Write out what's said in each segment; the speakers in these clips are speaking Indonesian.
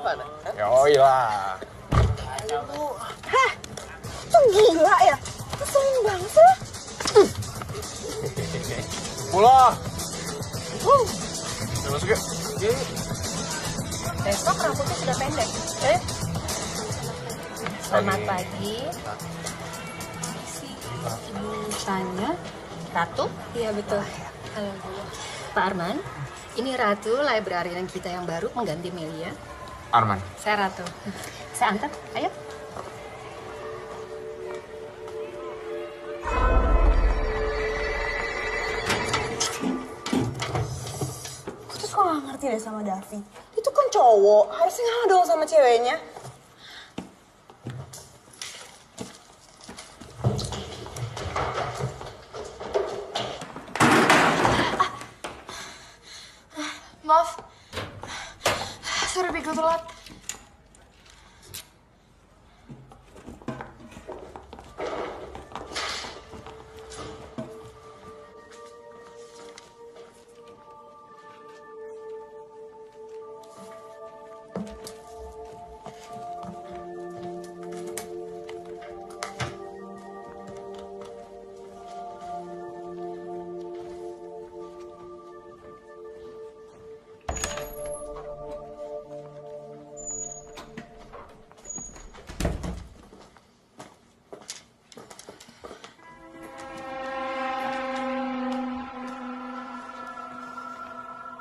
mana? Yoi lah. Hah? Itu gila ya? Keselin banget sih. Pulang. Udah masuk yuk. Besok rambutnya sudah pendek. Selamat pagi. Si Ibu Tanya. Ratu? Iya betul. Halo Bu. Pak Arman, ini Ratu, librarian kita yang baru mengganti Melia. Arman. Saya Ratu. Saya antar, ayo. Aku tuh kok gak ngerti deh sama Davi. Itu kan cowok, harusnya ngalah dong sama ceweknya. Maaf. Sorry, gue telat.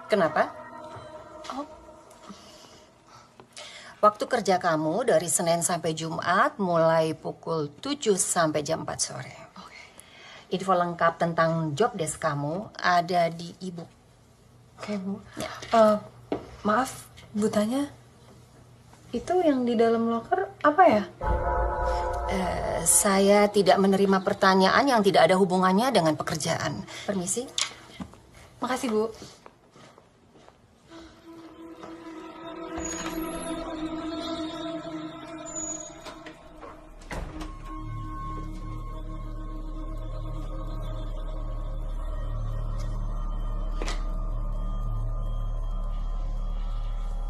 Kenapa? Waktu kerja kamu dari Senin sampai Jumat mulai pukul 7 sampai jam 4 sore. Info lengkap tentang job desk kamu ada di e-book. Oke, Bu. Ya. Maaf, Bu Tanya. Itu yang di dalam loker apa ya? Saya tidak menerima pertanyaan yang tidak ada hubungannya dengan pekerjaan. Permisi. Makasih, Bu.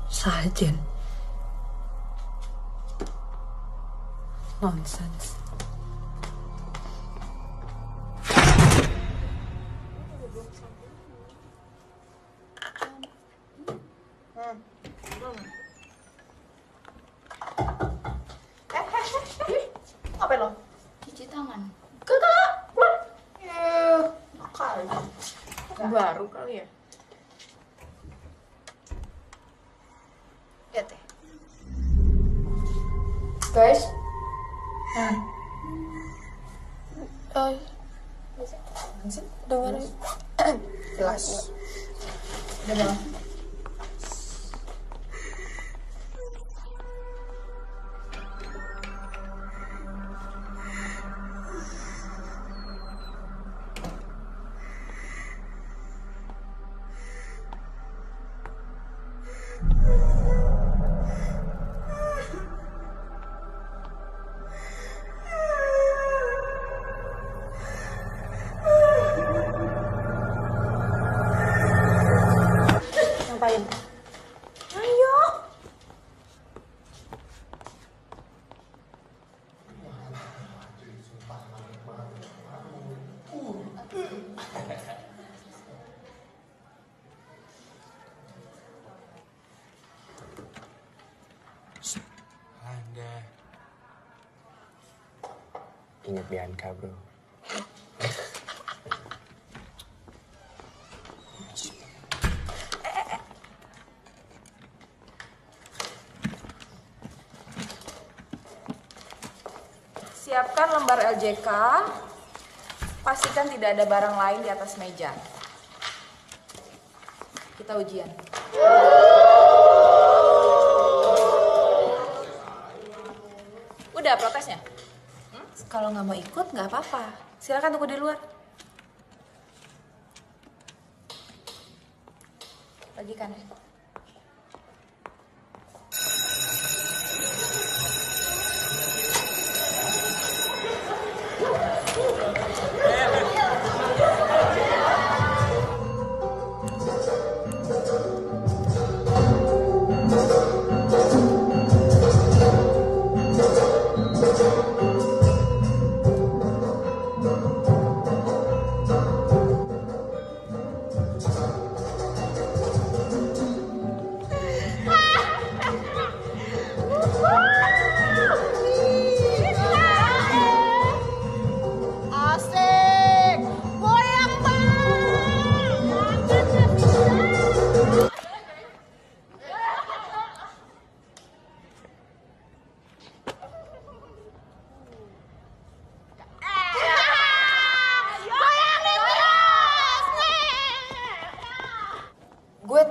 Sajen. Nonsense. Ngapain lo? Cuci tangan. Kagak, keluar. Nakal. Baru kali ya? Lihat deh. Guys. Dengerin. Jelas. Udah. Ngapain? Ayo. Anda. Ingat Bianca, bro. Siapkan lembar LJK. Pastikan tidak ada barang lain di atas meja. Kita ujian. Udah protesnya? Kalau nggak mau ikut nggak apa-apa. Silakan tunggu di luar. Bagikan ya.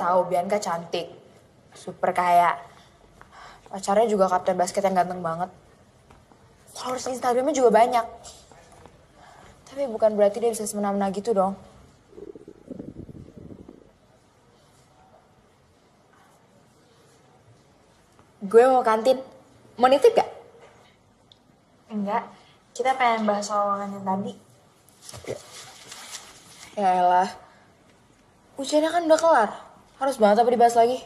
tahu Bianca cantik, super kaya. Pacarnya juga kapten basket yang ganteng banget. Followers Instagramnya juga banyak. Tapi bukan berarti dia bisa semena-mena gitu dong. Gue mau kantin. Mau nitip gak? Enggak. Kita pengen bahas soal yang tadi. Ya elah. Ujiannya kan udah kelar. Harus banget apa dibahas lagi?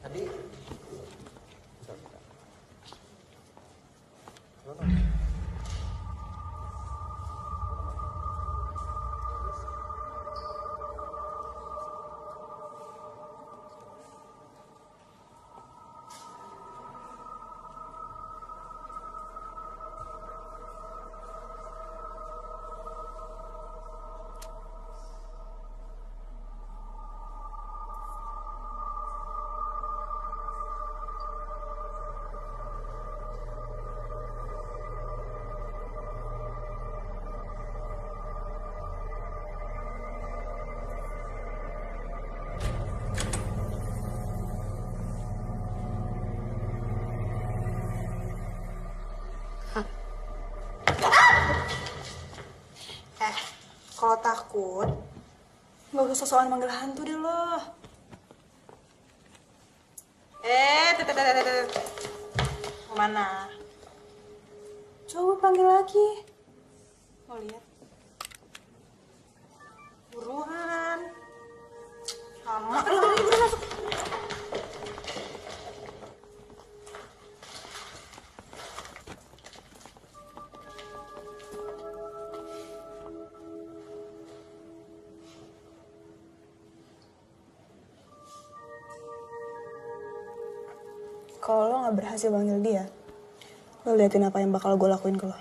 Tadi Kalau takut, nggak usah sosokan manggil hantu deh lo. Kemana? Coba panggil lagi. Mau lihat? Buruan. Lama. Buruan masuk. Kalau lo nggak berhasil panggil dia, lo liatin apa yang bakal gue lakuin ke lo.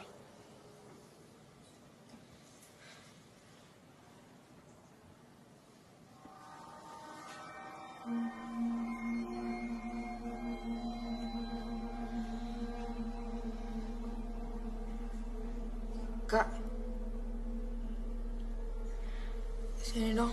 Kak. Sini dong.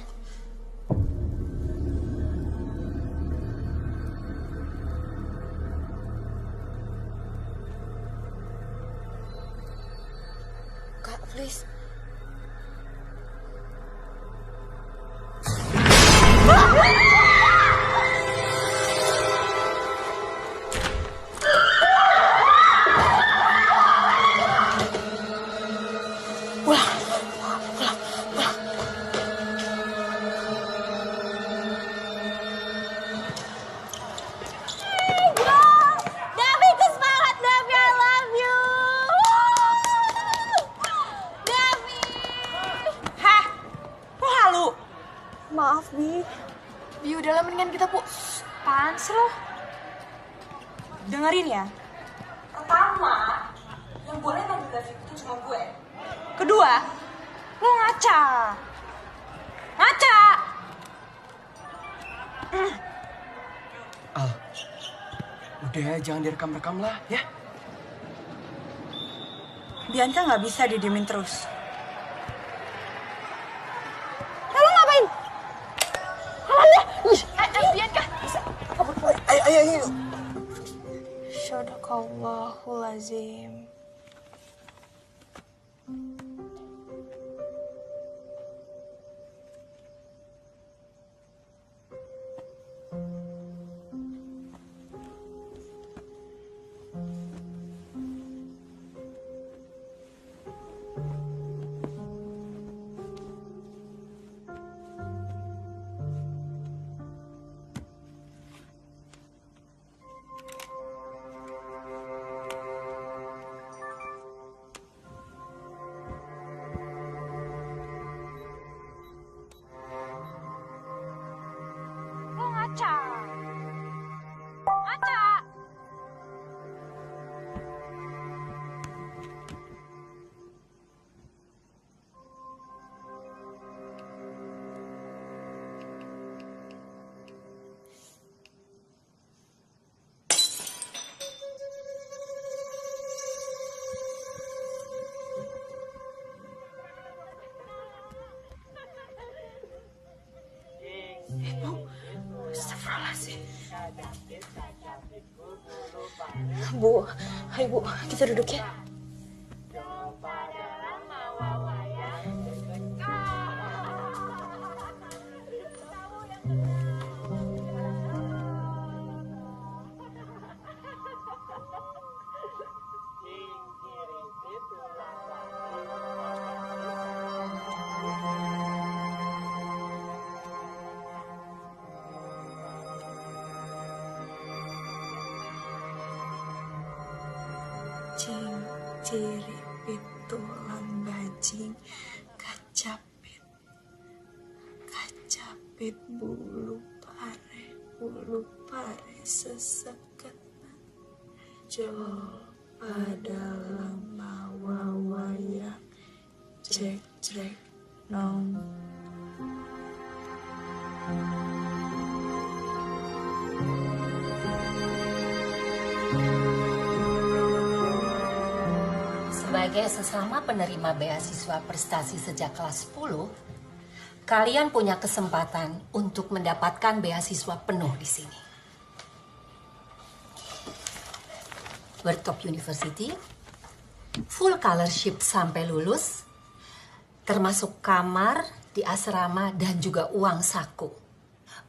Kak, please. Devi, itu semangat Devi, I love you. Devi. Hah? Kok halu? Maaf, Bi. Bi, udahlah mendingan kita Apaan sih lo? Dengerin ya. Pertama, yang boleh manggil Devi itu cuma gue. Kedua, lo ngaca. Ngaca. Al, udah ya, jangan direkam-rekam lah, ya. Bianca nggak bisa didiemin terus. Bianca. Ayo, ayo, ayo. Sadaqallahulazim. Bu, ayo Bu, kita duduk ya. Cing, ciripit, tulang bajing, kacapit, bulu pare seseket, jo pada lama wawaya, cek nong. Sebagai sesama penerima beasiswa prestasi sejak kelas 10, kalian punya kesempatan untuk mendapatkan beasiswa penuh di sini. Bertop University, full scholarship sampai lulus, termasuk kamar di asrama dan juga uang saku.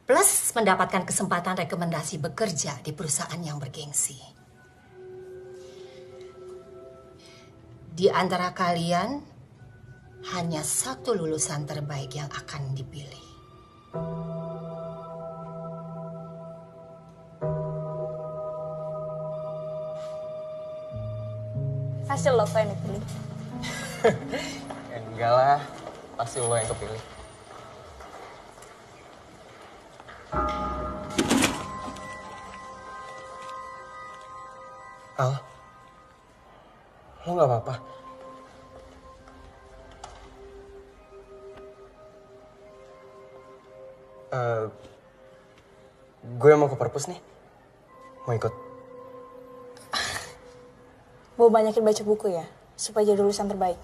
Plus mendapatkan kesempatan rekomendasi bekerja di perusahaan yang bergengsi. Di antara kalian, hanya satu lulusan terbaik yang akan dipilih. Pasti lo yang dipilih. Enggak lah, pasti lo yang kepilih. Al, lo gak apa-apa? Gue mau ke perpus nih. Mau ikut? Mau banyakin baca buku ya, supaya jadi lulusan terbaik.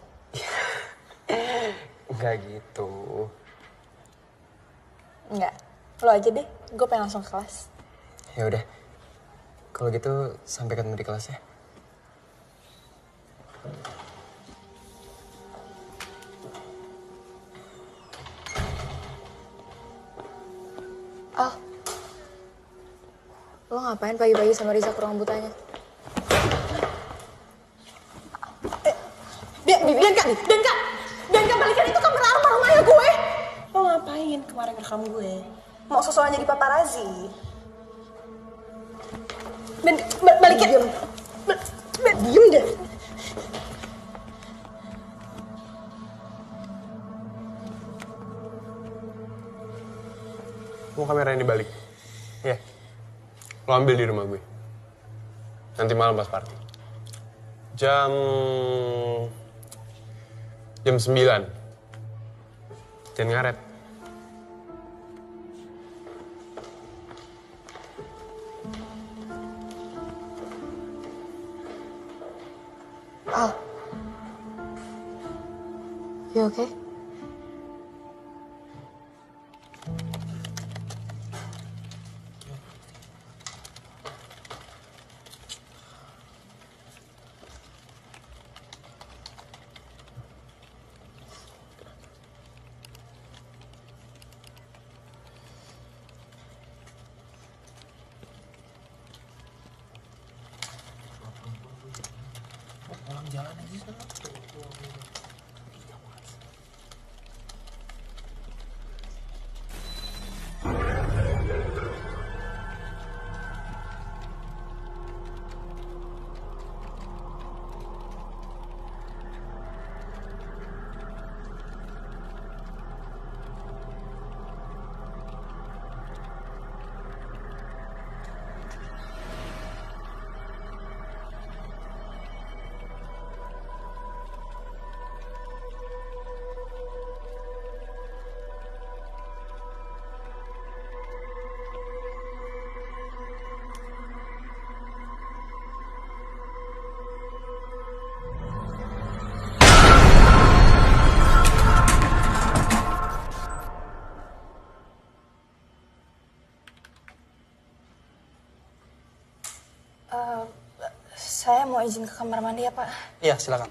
Enggak gitu. Enggak, lo aja deh, gue pengen langsung ke kelas. Ya udah, kalau gitu sampai ketemu di kelas ya. Al, lo ngapain pagi-pagi sama Riza ke ruang butanya? Bianca balikan itu kamera almarhum ayah gue. Lo ngapain kemarin rekam gue? Mau sosokan jadi paparazi? Balikin. Diem deh. Mau kamera ini balik? Ya. Lo ambil di rumah gue. Nanti malam pas party. Jam 9. Jangan ngaret. Al, you okay? Saya mau izin ke kamar mandi ya, Pak. Iya, silakan.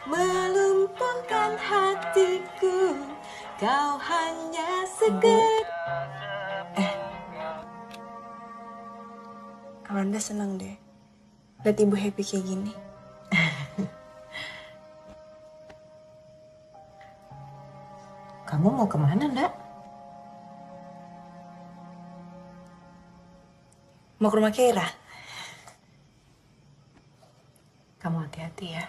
Melumpuhkan hatiku, kau hanya sekedar. Amanda senang deh. Lihat ibu happy kayak gini. Kamu mau kemana, Ndak? Mau ke rumah Keira. Kamu hati-hati ya.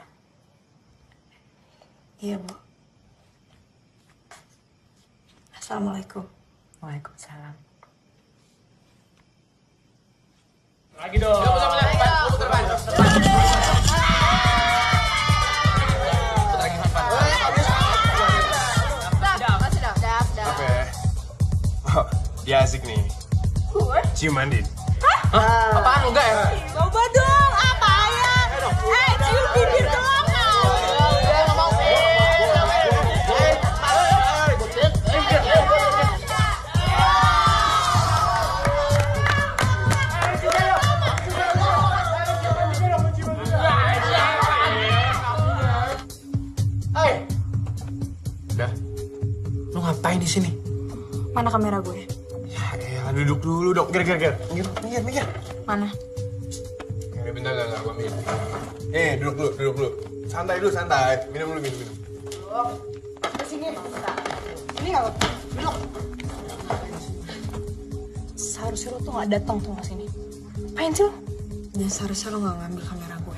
Iya, Bu. Assalamualaikum. Waalaikumsalam. Lagi dong. Apa ya? Oh, dia asik nih. Ciuman, Din. Hah? Apaan? Enggak ya? Coba dong, apa ya? Cium bibir doang. Udah. Lu ngapain di sini? Mana kamera gue? Ya, duduk dulu dong. Minggir. Mana? Ya, bentar, gua minum. Duduk dulu. Santai dulu, santai. Minum. Seharusnya lo tuh gak datang tuh ke sini. Apain sih lo? Dan seharusnya lo gak ngambil kamera gue.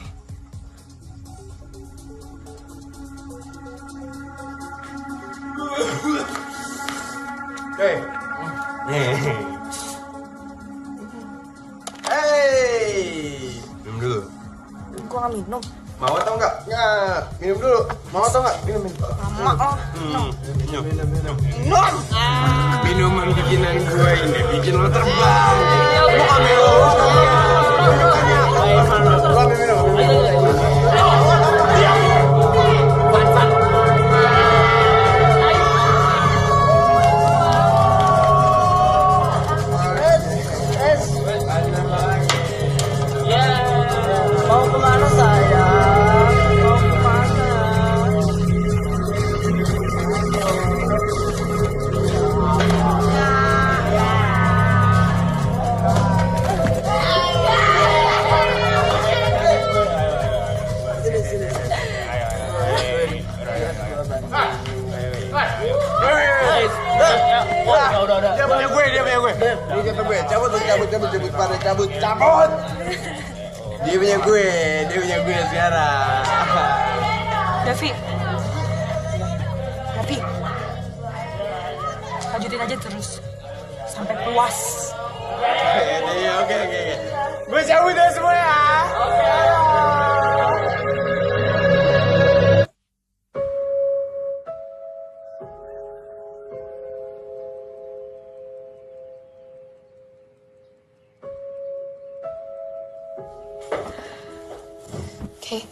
Minum dulu. Gue gak minum. Mau atau enggak? Nggak. Minum dulu. Mau atau enggak? Minum. Lama lo. Minum. Minuman bikinan gue ini bikin lo terbang. Lu ambil lo. Lu ambil minum. Udah. Dia punya gue. Dia kata gue, cabut, pada cabut. Dia punya gue sekarang. Davi. Lanjutin aja terus. Sampai puas. Oke. Gue cabut ya semua ya. Oke.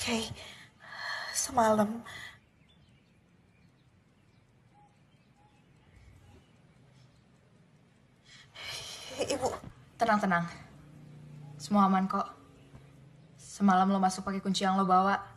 Oke. Semalam Ibu, tenang. Semua aman kok. Semalam lo masuk pakai kunci yang lo bawa.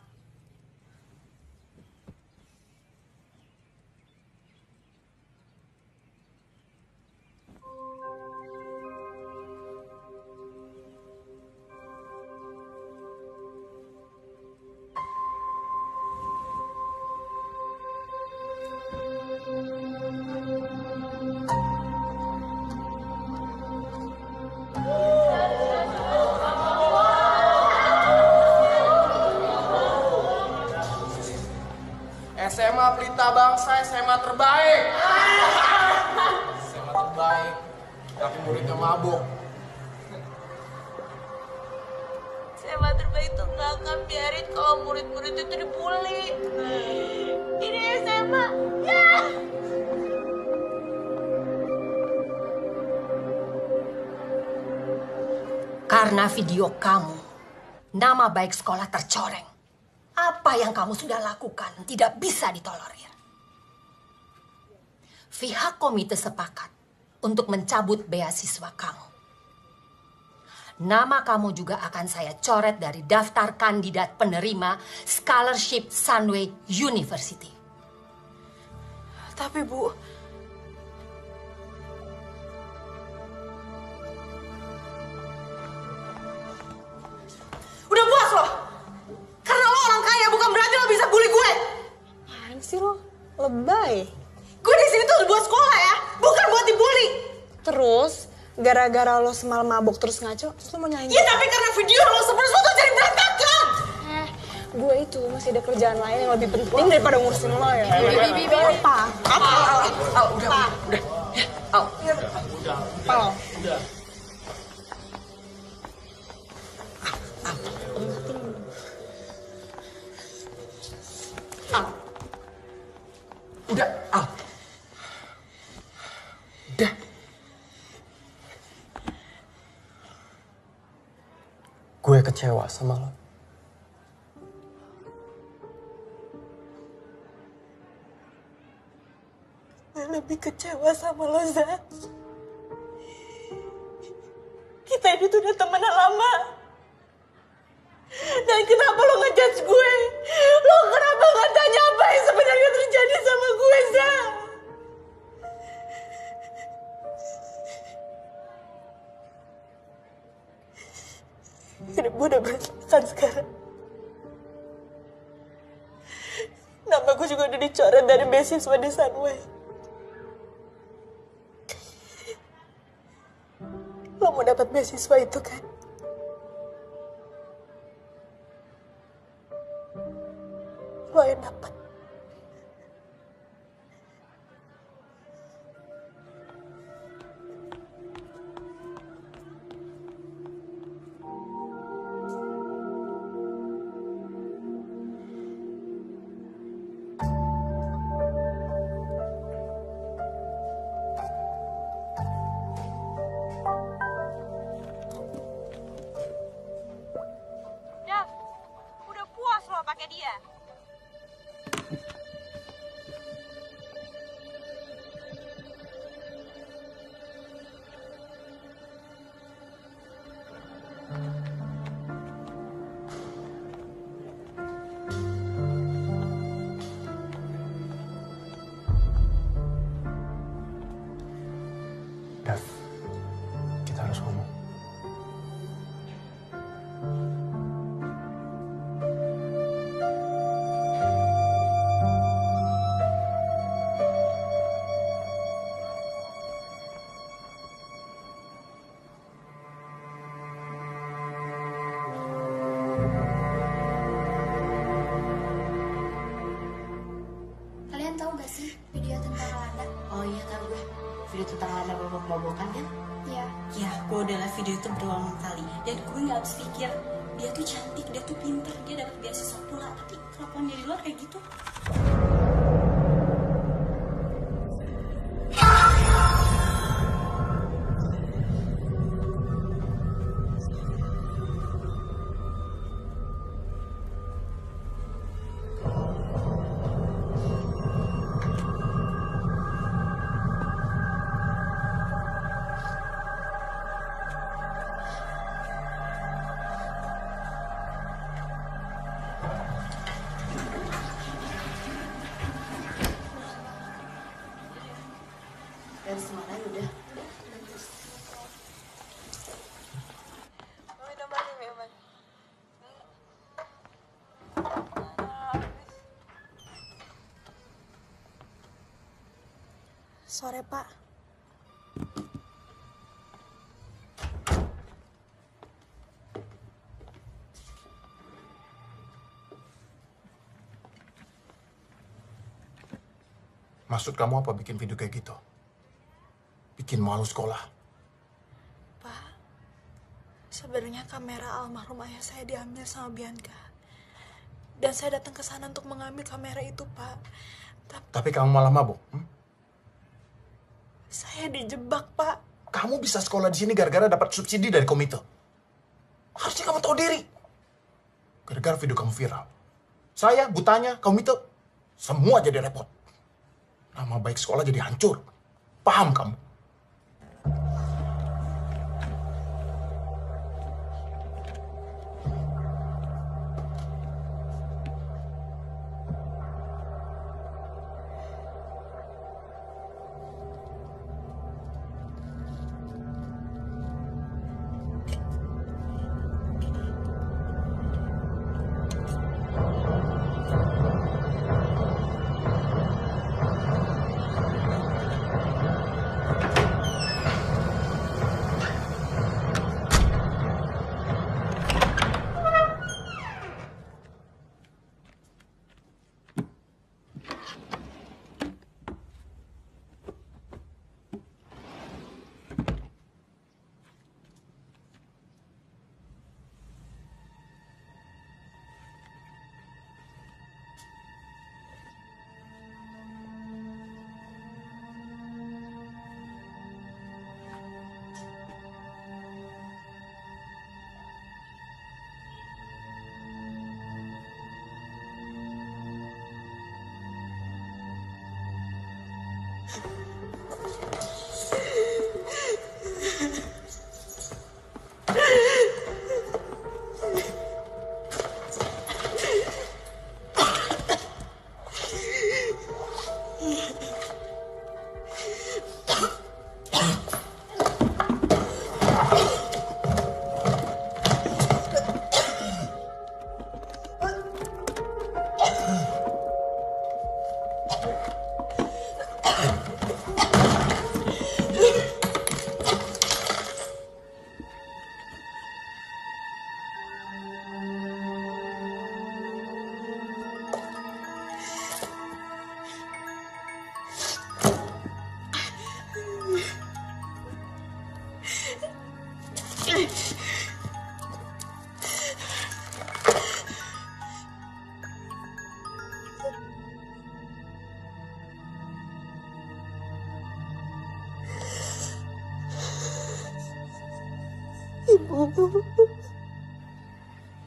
SMA Pelita Bangsa, SMA terbaik. SMA terbaik. Tapi muridnya mabuk. SMA terbaik tuh gak akan biarin kalau murid-murid itu dibully. Ini SMA. Ya. Karena video kamu, nama baik sekolah tercoreng. Apa yang kamu sudah lakukan tidak bisa ditolerir. Pihak komite sepakat untuk mencabut beasiswa kamu. Nama kamu juga akan saya coret dari daftar kandidat penerima Scholarship Sunway University. Tapi Bu, Udah puas loh. Karena lo orang kaya bukan berarti lo bisa bully gue. Apaan sih lo? Lebay. Gue di sini tuh buat sekolah ya, bukan buat dibully. Terus, gara-gara lo semalam mabuk terus ngaco, terus lo mau nyanyi? Ya tapi karena video lo seperti itu jadi berantakan. Gue itu masih ada kerjaan lain yang lebih penting daripada ngurusin lo ya. Apa? Udah. Al. Udah. Gue kecewa sama lo. Gue lebih kecewa sama lo, Za. Kita ini tuh udah temenan lama. Dan kenapa lo ngejudge gue? Lo kenapa gak tanya apa yang sebenarnya terjadi sama gue, Za? Hidup gue udah berantakan sekarang. Nama gue juga udah dicoret dari beasiswa di Sunway. Lo mau dapat beasiswa itu kan? Lo yang dapat. Video tentang Lana mabok-mabokan kan? Iya. Ya, gue udah live video itu berulang kali. Dan gue gak habis pikir, dia tuh cantik, dia tuh pintar, dia dapat beasiswa pula. Tapi kelakuan dia di luar kayak gitu. Dari semana udah. Sore, Pak. Maksud kamu apa bikin video kayak gitu? Bikin malu sekolah. Pak, sebenarnya kamera almarhum ayah saya diambil sama Bianca. Dan saya datang ke sana untuk mengambil kamera itu, Pak. Tapi kamu malah mabuk. Saya dijebak, Pak. Kamu bisa sekolah di sini gara-gara dapat subsidi dari komite. Harusnya kamu tahu diri. Gara-gara video kamu viral. Saya, butanya, komite, semua jadi repot. Nama baik sekolah jadi hancur. Paham kamu?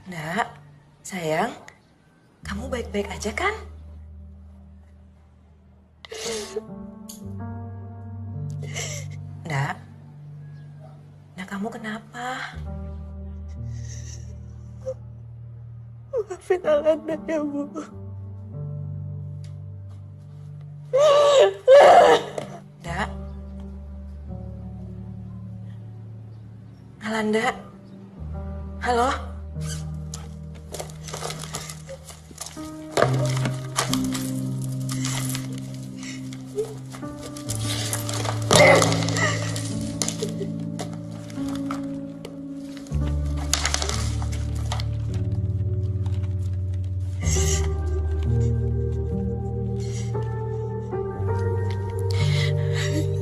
Nak, sayang, kamu baik-baik aja kan? Nak kamu kenapa? Maafin Alana ya, Bu. Nak, Alanda, halo?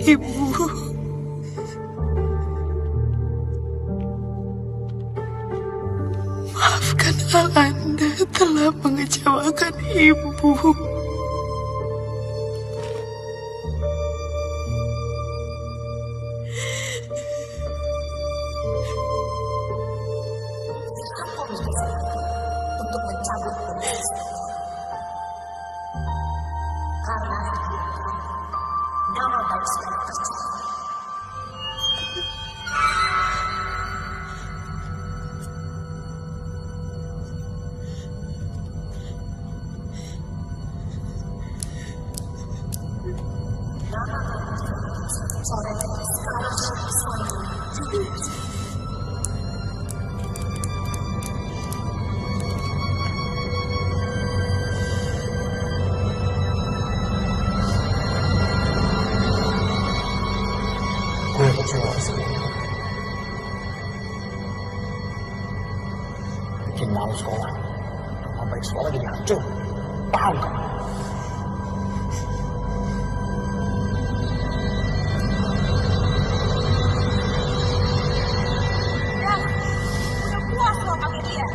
Ibu. Maafkan Alanda telah mengecewakan Ibu. Untuk mencabut karena nama baik sudah tercemar. Gue kecewa sekali. Bikin malu sekolah. Sampai sekolah jadi hancur. Paham kamu? Udah puas lo pakai dia.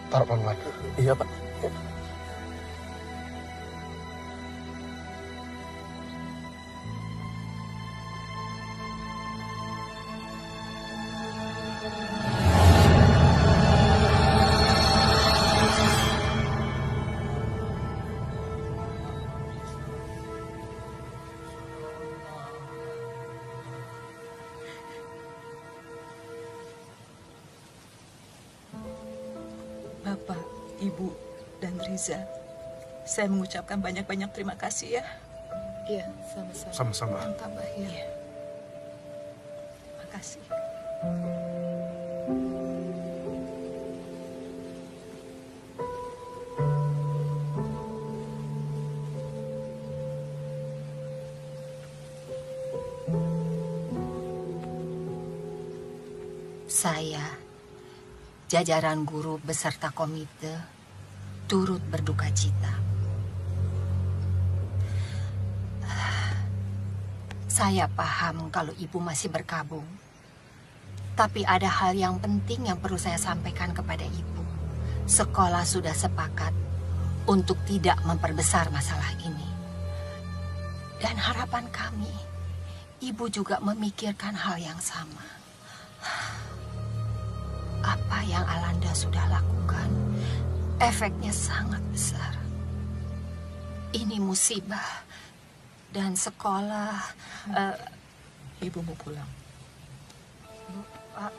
Taruh pelan-pelan. Iya, Pak. Bapak, Ibu, dan Riza, saya mengucapkan banyak-banyak terima kasih ya. Iya, sama-sama. Sama-sama. Tambah ya. Iya. Makasih. Saya, jajaran guru beserta komite, turut berduka cita. Saya paham kalau ibu masih berkabung. Tapi ada hal yang penting yang perlu saya sampaikan kepada ibu. Sekolah sudah sepakat untuk tidak memperbesar masalah ini. Dan harapan kami, ibu juga memikirkan hal yang sama. Apa yang Alanda sudah lakukan, efeknya sangat besar. ini musibah. Dan sekolah... Ibu mau pulang. Bu, Pak.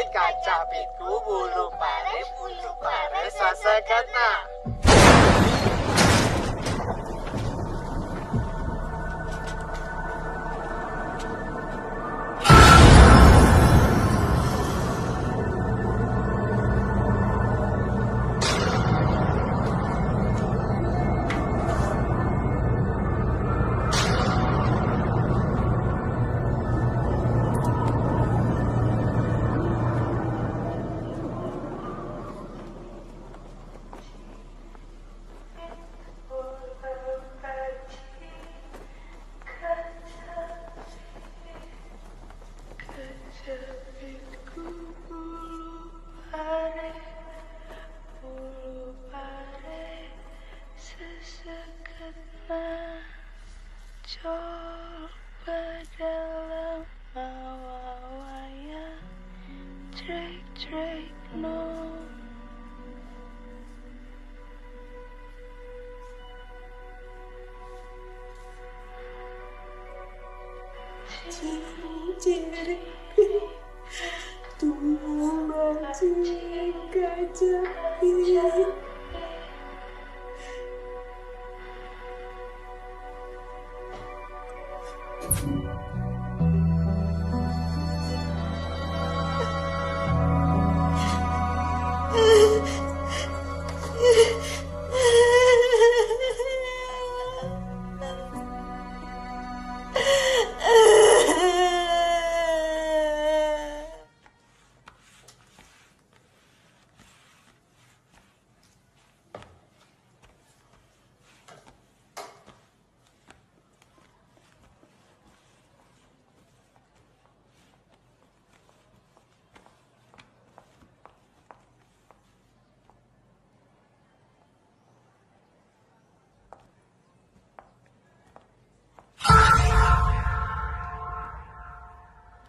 Kacapitku bulu pare sasekena.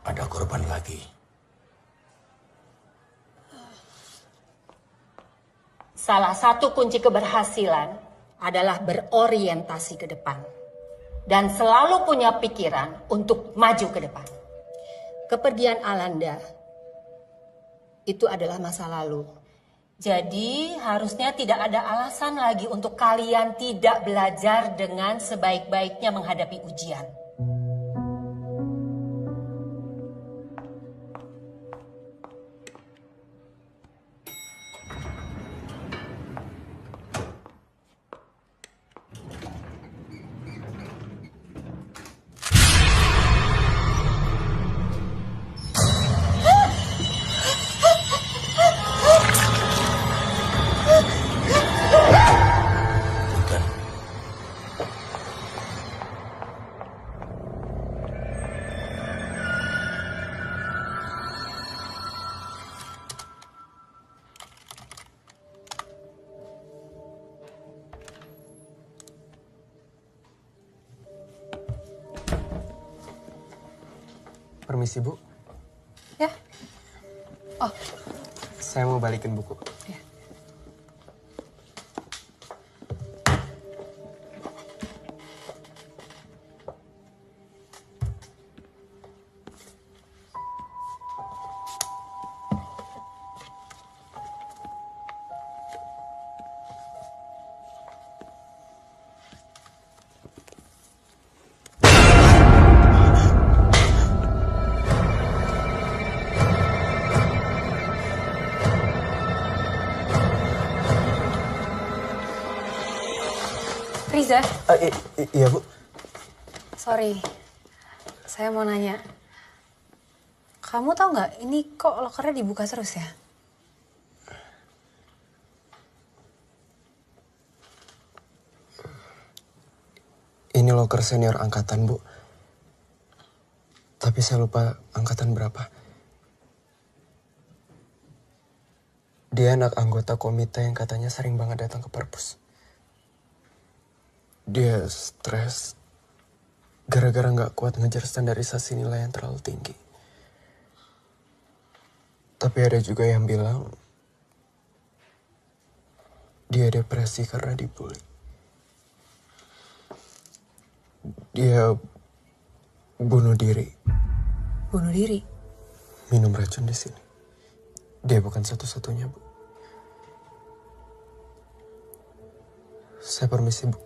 Ada korban lagi. Salah satu kunci keberhasilan adalah berorientasi ke depan. Dan selalu punya pikiran untuk maju ke depan. Kepergian Alanda itu adalah masa lalu. Jadi harusnya tidak ada alasan lagi untuk kalian tidak belajar dengan sebaik-baiknya menghadapi ujian. Permisi, Bu. Ya. Oh, Saya mau balikin buku. ya. Riza, Iya, Bu. sorry. Saya mau nanya. Kamu tahu nggak, ini kok lokernya dibuka terus ya? Ini loker senior angkatan, Bu. Tapi saya lupa angkatan berapa. Dia anak anggota komite yang katanya sering banget datang ke perpus. Dia stres gara-gara nggak kuat ngejar standarisasi nilai yang terlalu tinggi. Tapi ada juga yang bilang dia depresi karena dibully. Dia bunuh diri. Bunuh diri? Minum racun di sini. Dia bukan satu-satunya, Bu. Saya permisi, Bu.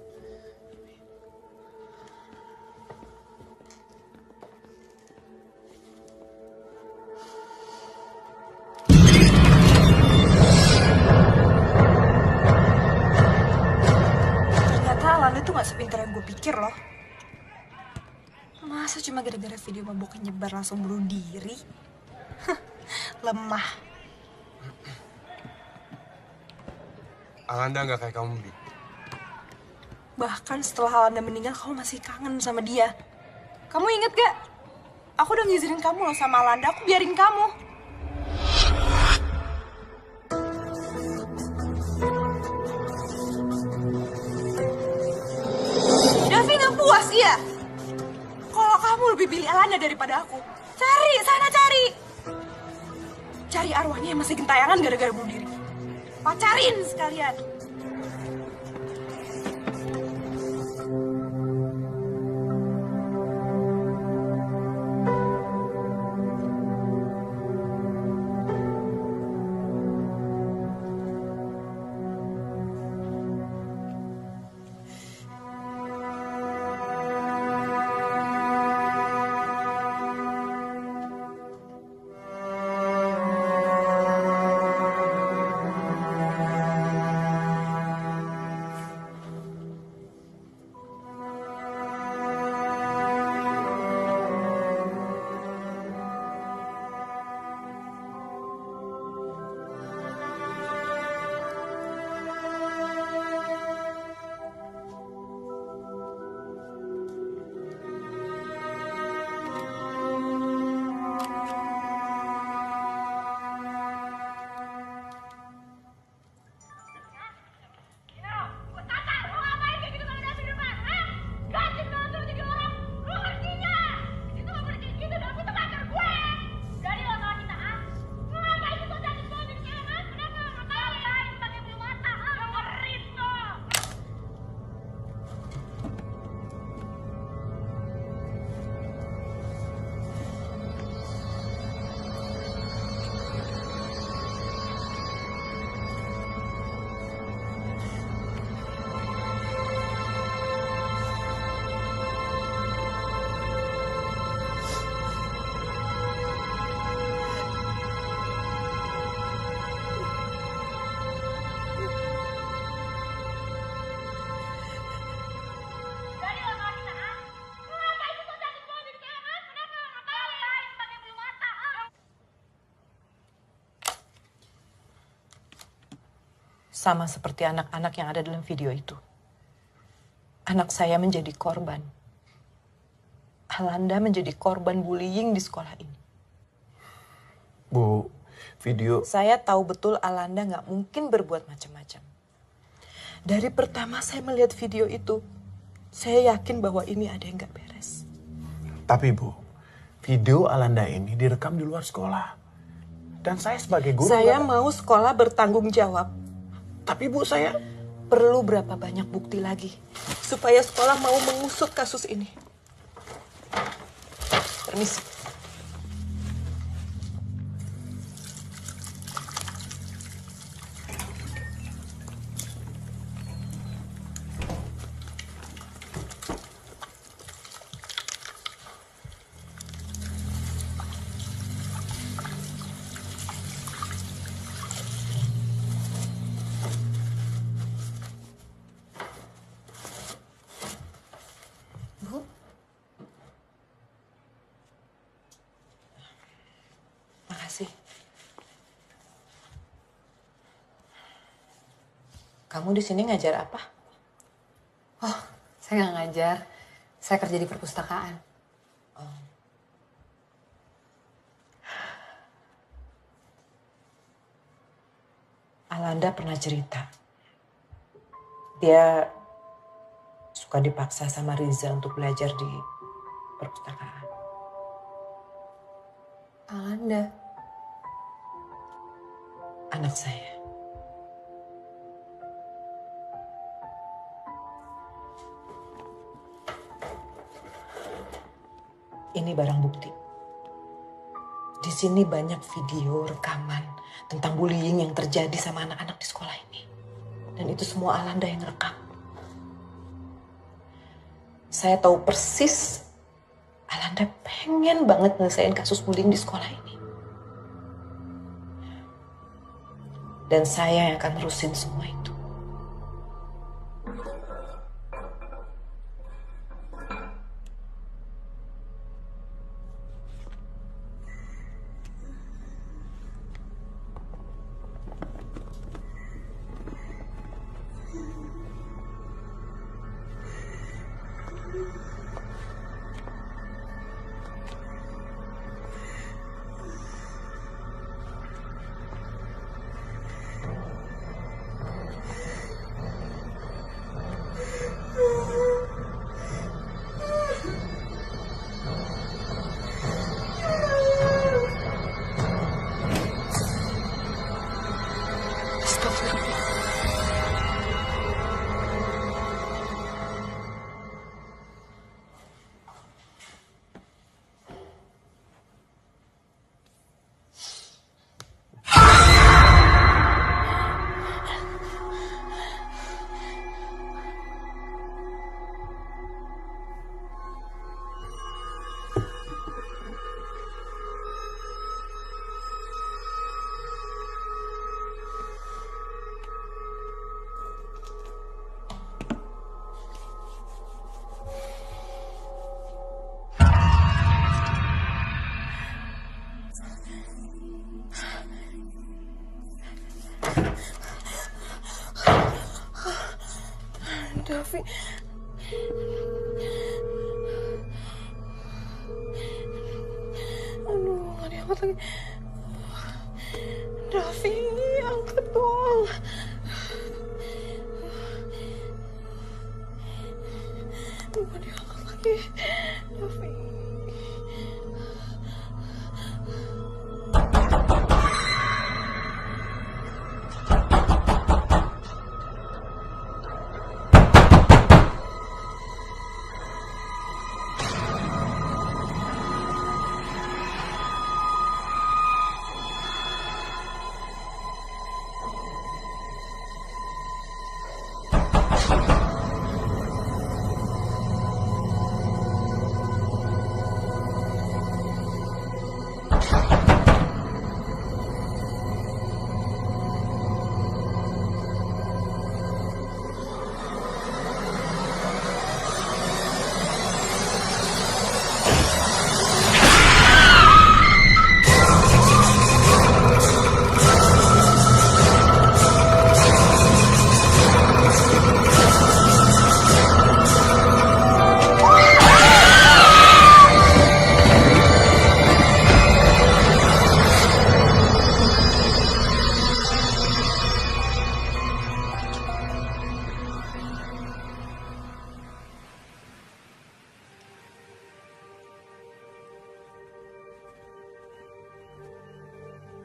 Ternyata Alana tuh gak sepintar yang gue pikir loh. Masa cuma gara-gara video maboknya nyebar langsung bunuh diri? Lemah. Alanda nggak kayak kamu, Bi. Bahkan setelah Alanda meninggal, kamu masih kangen sama dia. Kamu inget gak? Aku udah ngizinin kamu loh sama Alanda, aku biarin kamu. Davi gak puas ya? Kalau kamu lebih pilih Alanda daripada aku, cari, sana cari. Cari arwahnya yang masih gentayangan gara-gara bunuh diri. Pacarin sekalian. Sama seperti anak-anak yang ada dalam video itu. Anak saya menjadi korban. Alanda menjadi korban bullying di sekolah ini. Bu, video... Saya tahu betul Alanda nggak mungkin berbuat macam-macam. Dari pertama saya melihat video itu, saya yakin bahwa ini ada yang nggak beres. Tapi Bu, video Alanda ini direkam di luar sekolah. Dan saya sebagai guru... Saya mau sekolah bertanggung jawab. Tapi Bu, saya... Perlu berapa banyak bukti lagi supaya sekolah mau mengusut kasus ini. Permisi. Kamu di sini ngajar apa? Oh, saya nggak ngajar. Saya kerja di perpustakaan. Alanda pernah cerita. Dia suka dipaksa sama Riza untuk belajar di perpustakaan. Alanda. Anak saya. Ini barang bukti. Di sini banyak video, rekaman tentang bullying yang terjadi sama anak-anak di sekolah ini. Dan itu semua Alanda yang rekam. Saya tahu persis Alanda pengen banget nyelesain kasus bullying di sekolah ini. Dan saya yang akan nerusin semua itu. Davi. Aduh, gak diangkat lagi. Davi, angkat dong. Gak diangkat lagi. Davi.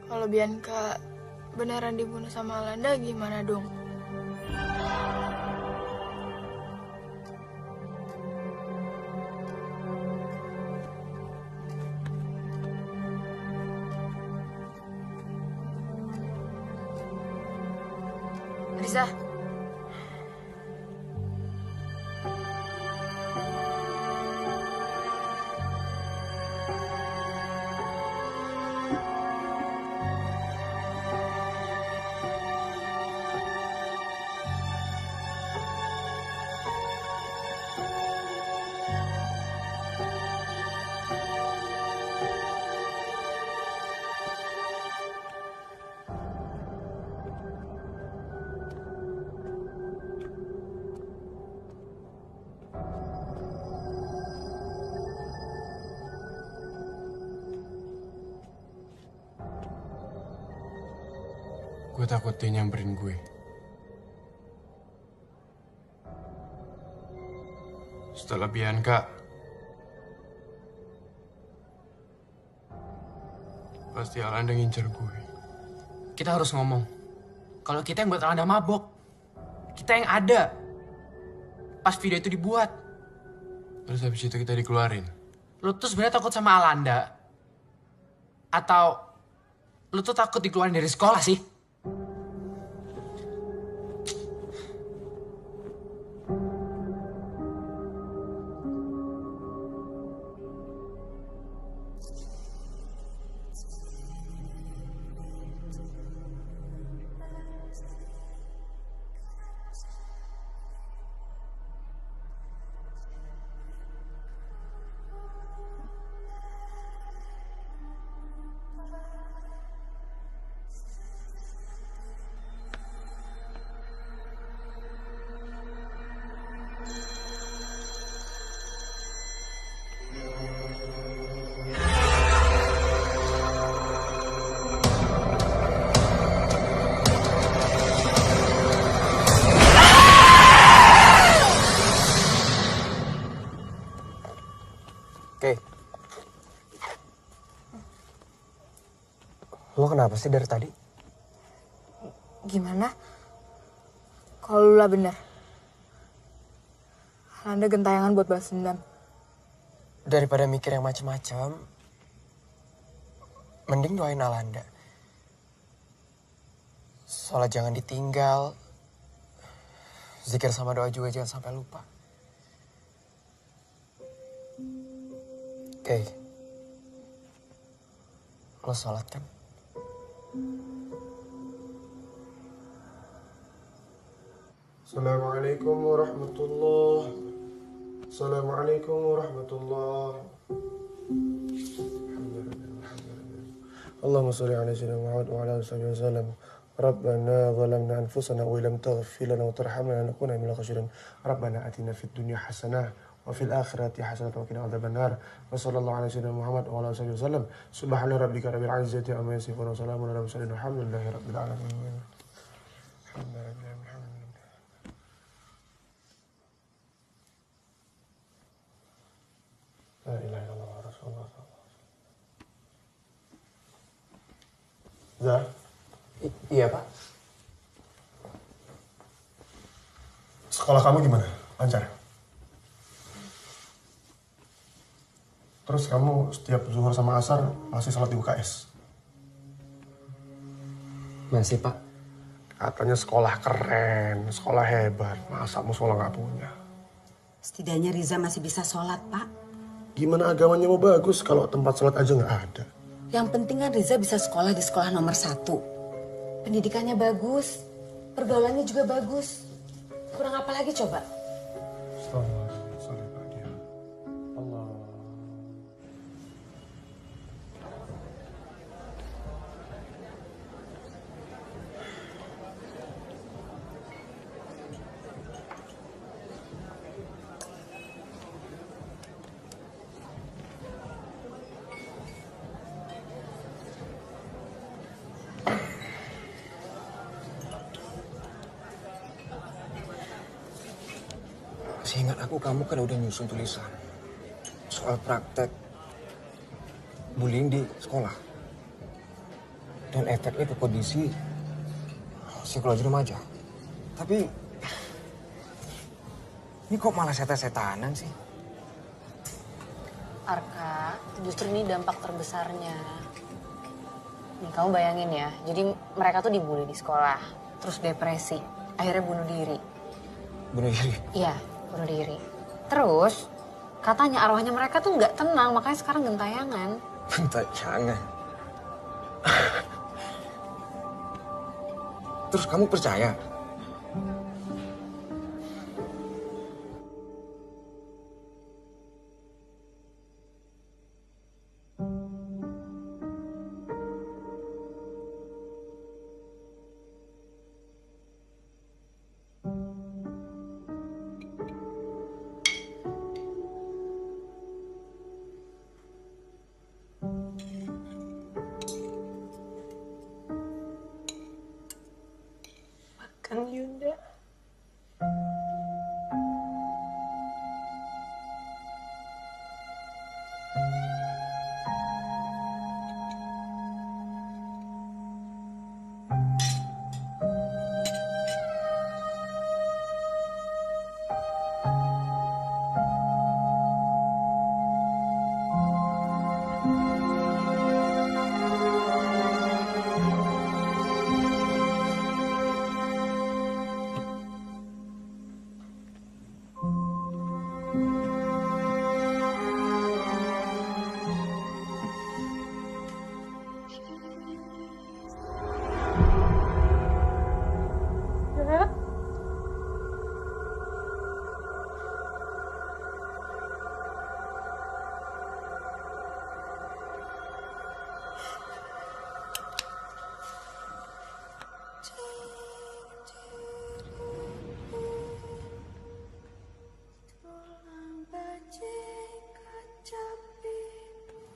Kalau Bianca beneran dibunuh sama Alanda gimana dong? Riza. Gue takut dia nyamperin gue. Setelah Bianca, pasti Alanda ngincer gue. Kita harus ngomong. Kalau kita yang buat Alanda mabok. Kita yang ada. Pas video itu dibuat. Terus habis itu kita dikeluarin. Lu tuh sebenarnya takut sama Alanda? Atau lu tuh takut dikeluarin dari sekolah sih? Oke. Lo kenapa sih dari tadi? Gimana? Kalau Lula bener. Alanda gentayangan buat balas dendam. Daripada mikir yang macem-macem, mending doain Alanda. Sholat jangan ditinggal. Zikir sama doa juga jangan sampai lupa. Oke. Lo sholat kan? Assalamualaikum warahmatullahi. Assalamualaikum warahmatullahi. Allahumma sholli ala sayyidina Muhammad wa ala alihi wasallam. ربنا ظلمنا أنفسنا وإن لم تغفر لنا وترحمنا لنكون من الخاسرين ربنا آتنا في الدنيا حسنة وفي الآخرة حسنة وقنا عذاب النار وصلى الله على سيدنا محمد وعلى آله وسلم سبحان ربك رب العزة عما يصفون وسلام على المرسلين والحمد لله رب العالمين. لا إله إلا الله رسول الله صلى الله عليه وسلم. Zar? Iya, Pak. Sekolah kamu gimana? Lancar? Terus kamu setiap zuhur sama asar masih sholat di UKS? Masih, Pak. Katanya sekolah keren, sekolah hebat. Masa musola nggak punya? Setidaknya Riza masih bisa sholat, Pak. Gimana agamanya mau bagus kalau tempat sholat aja nggak ada? Yang penting kan Riza bisa sekolah di sekolah nomor 1. Pendidikannya bagus, pergaulannya juga bagus. Kurang apa lagi coba? Seingat aku kamu kan udah nyusun tulisan soal praktek bullying di sekolah dan efeknya ke kondisi psikologi remaja. Tapi ini kok malah setan-setanan sih? Arka, justru ini dampak terbesarnya. Nih kamu bayangin ya, jadi mereka tuh dibully di sekolah, terus depresi, akhirnya bunuh diri. Bunuh diri? Iya, bunuh diri. Terus katanya arwahnya mereka tuh nggak tenang, makanya sekarang gentayangan. Gentayangan? Terus kamu percaya? Kang Yunda.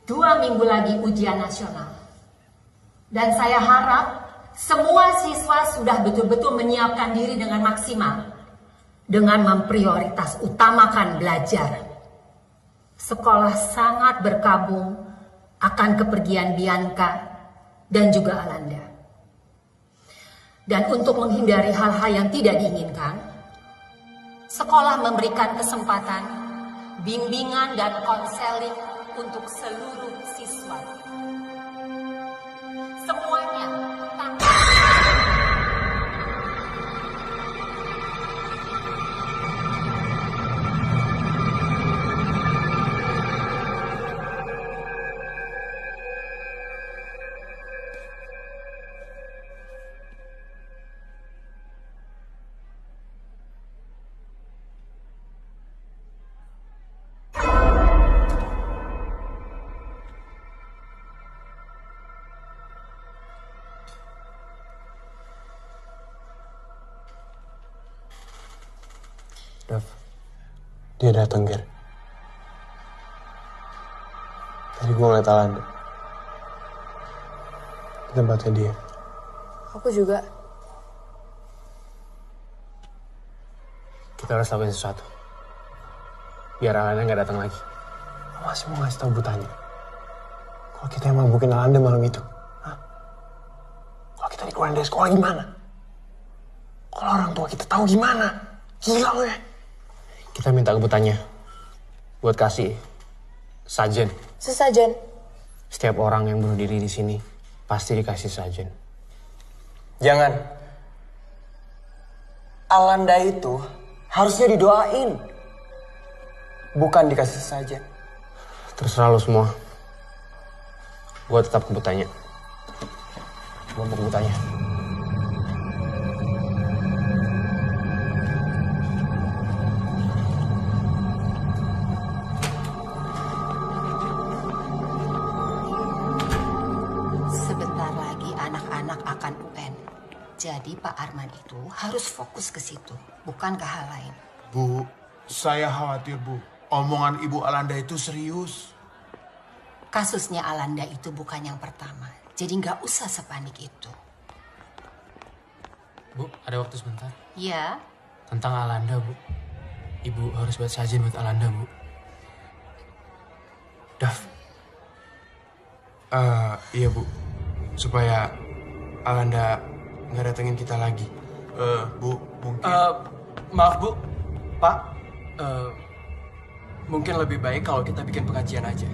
Dua minggu lagi ujian nasional. Dan saya harap semua siswa sudah betul-betul menyiapkan diri dengan maksimal. Dengan memprioritas utamakan belajar. Sekolah sangat berkabung akan kepergian Bianca dan juga Alanda. Dan untuk menghindari hal-hal yang tidak diinginkan, sekolah memberikan kesempatan, bimbingan dan konseling untuk seluruh siswa. Semuanya tanpa Dav, dia datang, Ger. Tadi gue ngeliat Alanda. Di tempatnya dia. Aku juga. Kita harus lakuin sesuatu. Biar Alanda gak datang lagi. Masih mau ngasih tau Butanya. Kalau kita yang mabukin Alanda malam itu. Hah? Kalau kita dikeluarin dari sekolah gimana? Kalau orang tua kita tahu gimana? Gila lo ya. Kita minta ke Butanya buat kasih sajen. Sesajen. Setiap orang yang bunuh diri di sini pasti dikasih sajen. Jangan. Alanda itu harusnya didoain. Bukan dikasih saja. Terserah lo semua. Gue tetap ke Butanya. Gue mau ke Butanya. sebentar lagi anak-anak akan UN. Jadi Pak Arman itu harus fokus ke situ, bukan ke hal lain. Bu, saya khawatir, Bu. Omongan Ibu Alanda itu serius. Kasusnya Alanda itu bukan yang pertama, jadi nggak usah sepanik itu. Bu, ada waktu sebentar. Ya. Tentang Alanda, Bu. Ibu harus buat sajian buat Alanda, Bu. Dav. Iya, Bu. Supaya Alanda nggak datengin kita lagi. Bu, mungkin... Maaf, Bu. Pak. Mungkin lebih baik kalau kita bikin pengajian aja.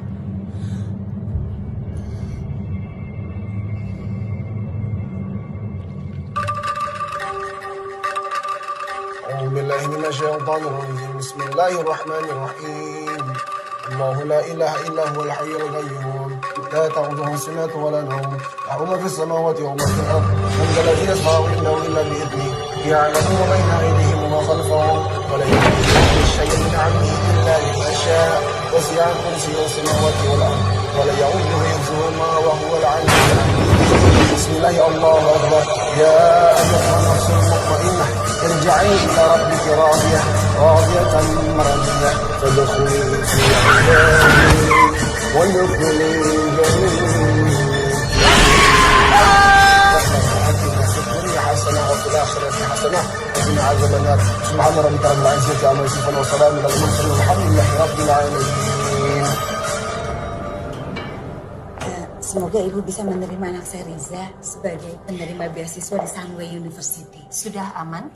أعوذ بالله من الشيطان الرجيم بسم الله الرحمن الرحيم الله لا إله إلا هو الحي القيوم لا تأخذه سنة ولا نوم له ما في السماوات وما في الأرض من ذا الذي يشفع عنده إلا بإذنه يعلم ما بين أيديهم وما خلفهم ولا يحيطون بشيء من علمه إلا بما شاء وسع كرسيه السماوات والأرض ولا يؤوده حفظهما وهو العلي العظيم بسم الله الله أكبر يا أيها النفس المطمئنة ارجعي إلى ربك راضية مرضية فادخلي في عبادي وادخلي جنتي ربنا آتنا في الدنيا حسنة وفي الآخرة حسنة حسنة وقنا عذاب النار سبحان ربك رب العزة عما يصفون وسلام على المرسلين والحمد لله رب العالمين. Semoga Ibu bisa menerima anak saya Riza sebagai penerima beasiswa di Sunway University. Sudah aman?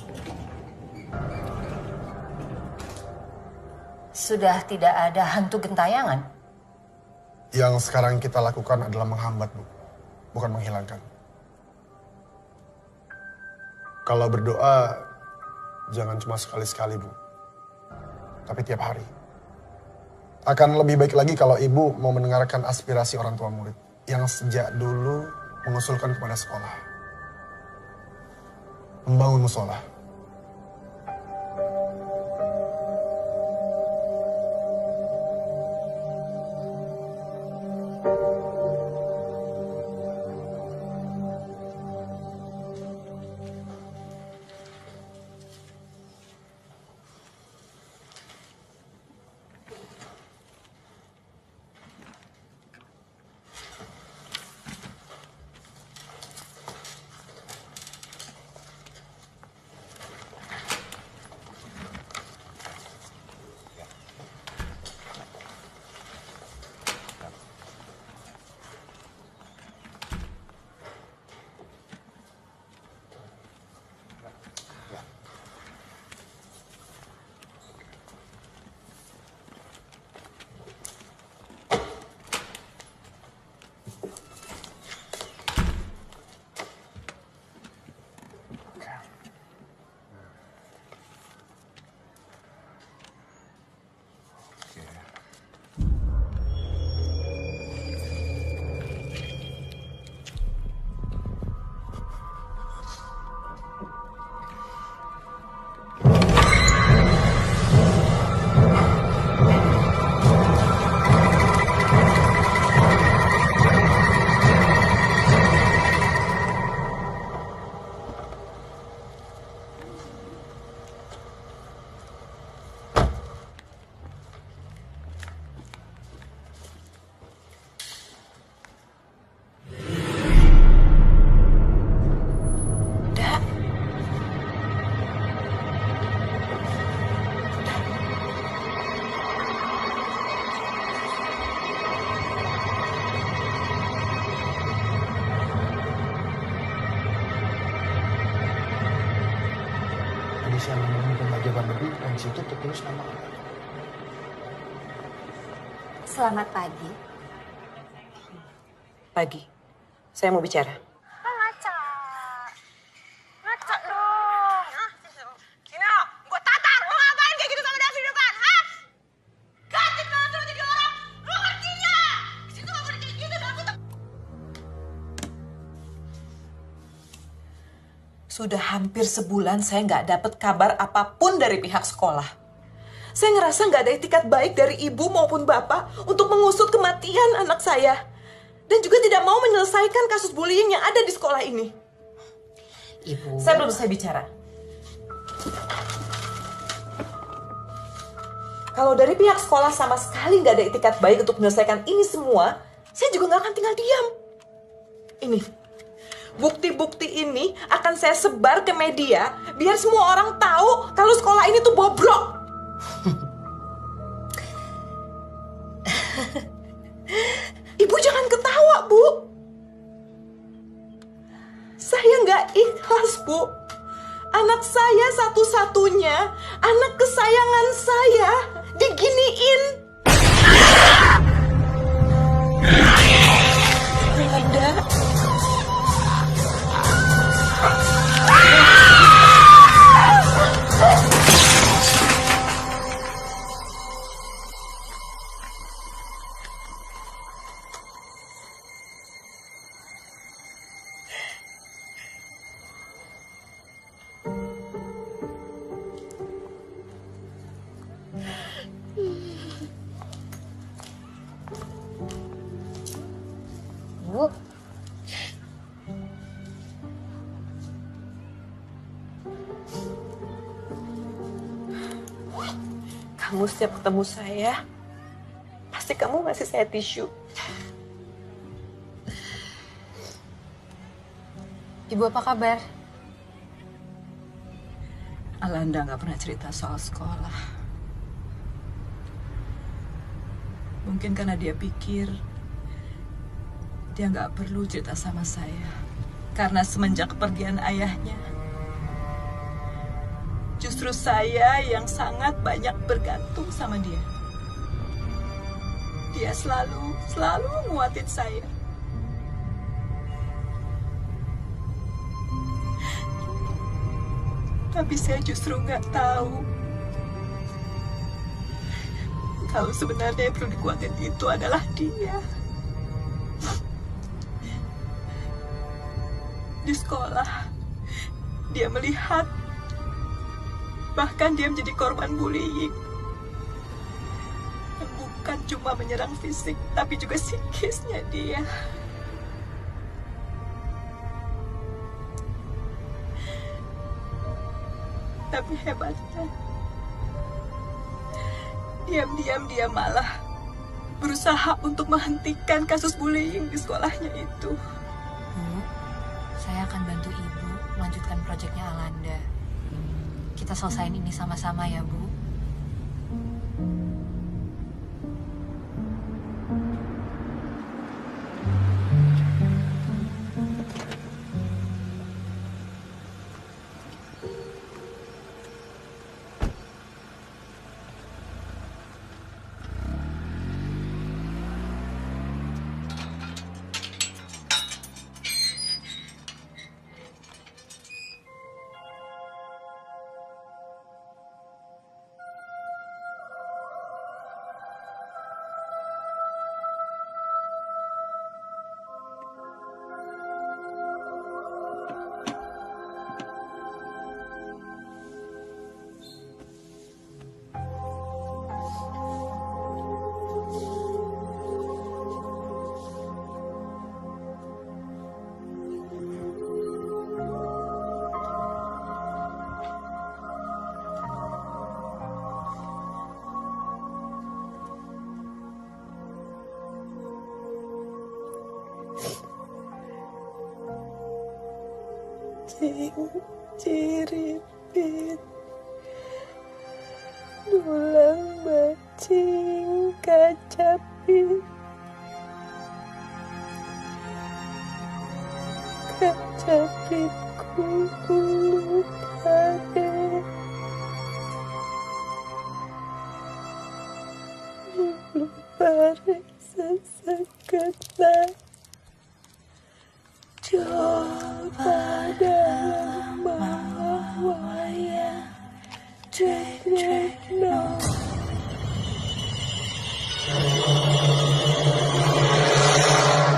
Sudah tidak ada hantu gentayangan? Yang sekarang kita lakukan adalah menghambat, Bu, bukan menghilangkan. Kalau berdoa, jangan cuma sekali-sekali, Bu, tapi tiap hari. Akan lebih baik lagi kalau Ibu mau mendengarkan aspirasi orang tua murid yang sejak dulu mengusulkan kepada sekolah. Membangun musola. Saya menemukan pembajakan lebih dan situ tertulis nama Anda. Selamat pagi. Pagi. Saya mau bicara. Ngaca. Ngaca dong. Cina, gue tatar. Lo ngapain kayak gitu sama Davi di depan, hah? Ganti banget lo jadi orang. Lo ngerti nggak? Situ gak boleh kayak gitu, Davi. Sudah hampir sebulan saya nggak dapat kabar apapun dari pihak sekolah. Saya ngerasa nggak ada itikat baik dari ibu maupun bapak untuk mengusut kematian anak saya. Dan juga tidak mau menyelesaikan kasus bullying yang ada di sekolah ini. Ibu. Saya belum selesai bicara. Kalau dari pihak sekolah sama sekali nggak ada itikat baik untuk menyelesaikan ini semua, saya juga nggak akan tinggal diam. Ini. Bukti-bukti ini akan saya sebar ke media biar semua orang tahu kalau sekolah ini tuh bobrok. Ibu jangan ketawa, Bu. Saya nggak ikhlas, Bu. Anak saya satu-satunya, anak kesayangan saya, diginiin. Ada. Bu. Kamu setiap ketemu saya, pasti kamu ngasih saya tisu. Ibu apa kabar? Alanda nggak pernah cerita soal sekolah. Mungkin karena dia pikir dia nggak perlu cerita sama saya. Karena semenjak kepergian ayahnya, justru saya yang sangat banyak bergantung sama dia. Dia selalu nguatin saya. Tapi saya justru nggak tahu kalau sebenarnya yang perlu dikuatin itu adalah dia. Di sekolah, dia melihat, bahkan dia menjadi korban bullying. Yang bukan cuma menyerang fisik, tapi juga psikisnya dia. Tapi hebatnya, diam-diam dia malah berusaha untuk menghentikan kasus bullying di sekolahnya itu. Bu, saya akan bantu Ibu melanjutkan proyeknya Alanda. Kita selesain ini sama-sama ya, Bu. Ciripit dulang bacing kacapit kuku kade lupa sesakata coba dalam wayang trek no.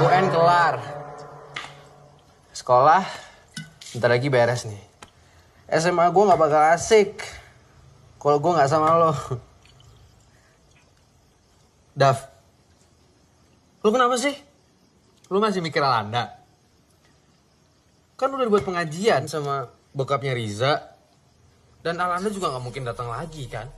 UN kelar. Sekolah bentar lagi beres nih. SMA gue gak bakal asik kalau gue gak sama lo. Dav, lu kenapa sih? Lu masih mikir Alanda? Kan udah dibuat pengajian sama bokapnya Riza. Dan Alanda juga gak mungkin datang lagi kan?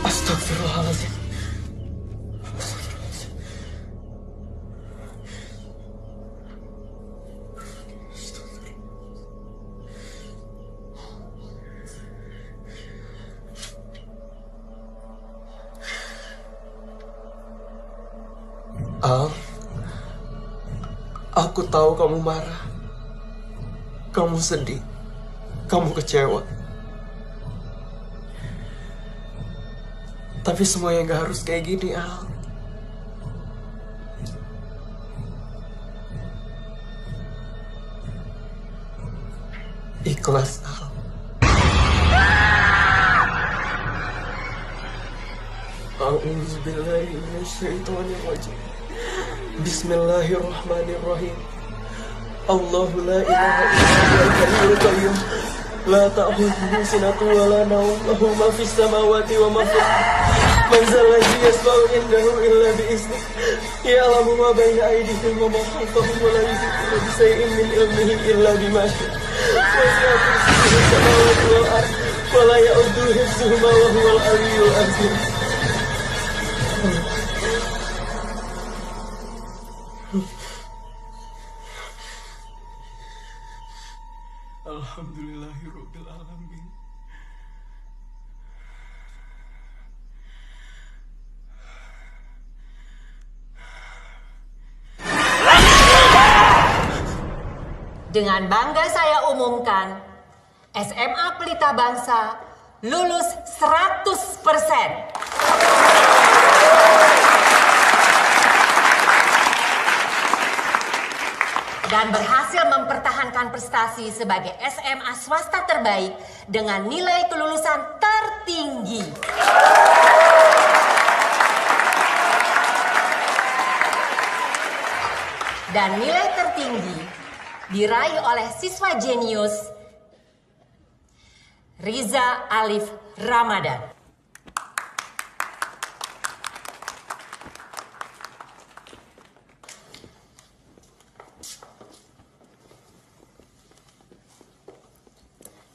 Astagfirullahaladzim. Al, Aku tahu kamu marah. Kamu sedih. Kamu kecewa. Tapi semuanya gak harus kayak gini, Al. Ikhlas, Al. A'udzubillahi minasyaitonirrajim. Bismillahirrahmanirrahim. Allahu la ilaha illa huwal qayyum. La ta'khudhuhu sinatun wa la nawm. Lahu ma fis samawati wa ma fil ardi. Man zal ladzi yashfa'u indahu illa bi'iznihi. Ya'lamu ma baina aydihim wa ma khalfahum wa la yuhituna bi shay'in min ilmihi illa bima syaa. Wasi'a kursiyyuhu samawati wal ardi wa la ya'uduhu hifdhuhuma wa huwal 'aliyyul 'azim. Alhamdulillahirabbil alamin. Dengan bangga saya umumkan, SMA Pelita Bangsa lulus 100%. Dan berhasil mempertahankan prestasi sebagai SMA swasta terbaik dengan nilai kelulusan tertinggi. Dan nilai tertinggi diraih oleh siswa jenius Riza Alif Ramadan.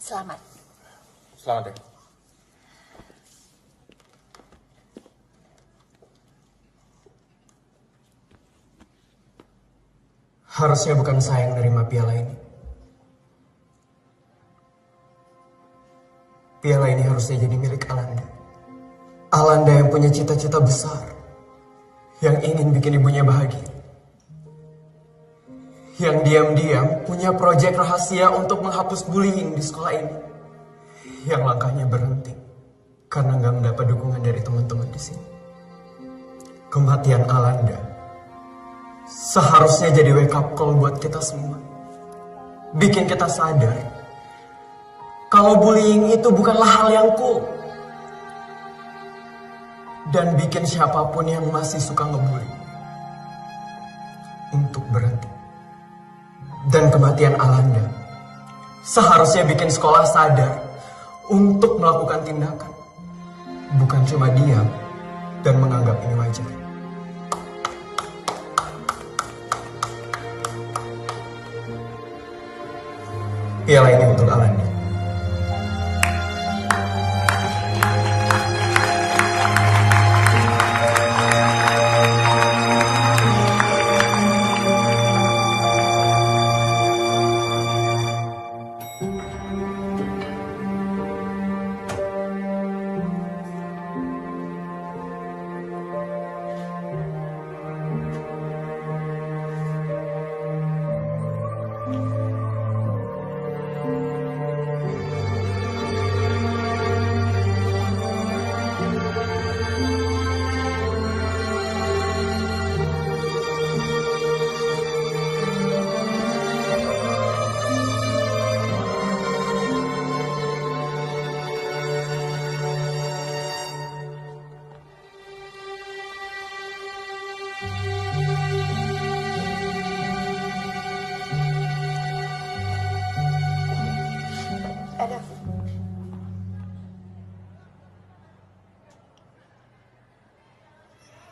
Selamat. Selamat ya. Harusnya bukan saya yang nerima piala ini. Piala ini harusnya jadi milik Alanda. Alanda yang punya cita-cita besar. Yang ingin bikin ibunya bahagia. Yang diam-diam punya proyek rahasia untuk menghapus bullying di sekolah ini. Yang langkahnya berhenti karena nggak mendapat dukungan dari teman-teman di sini. Kematian Alanda seharusnya jadi wake up call buat kita semua. Bikin kita sadar kalau bullying itu bukanlah hal yang cool. Dan bikin siapapun yang masih suka ngebully untuk berhenti. Dan kematian Alanda seharusnya bikin sekolah sadar untuk melakukan tindakan. Bukan cuma diam dan menganggap ini wajar. Piala ini untuk Alanda.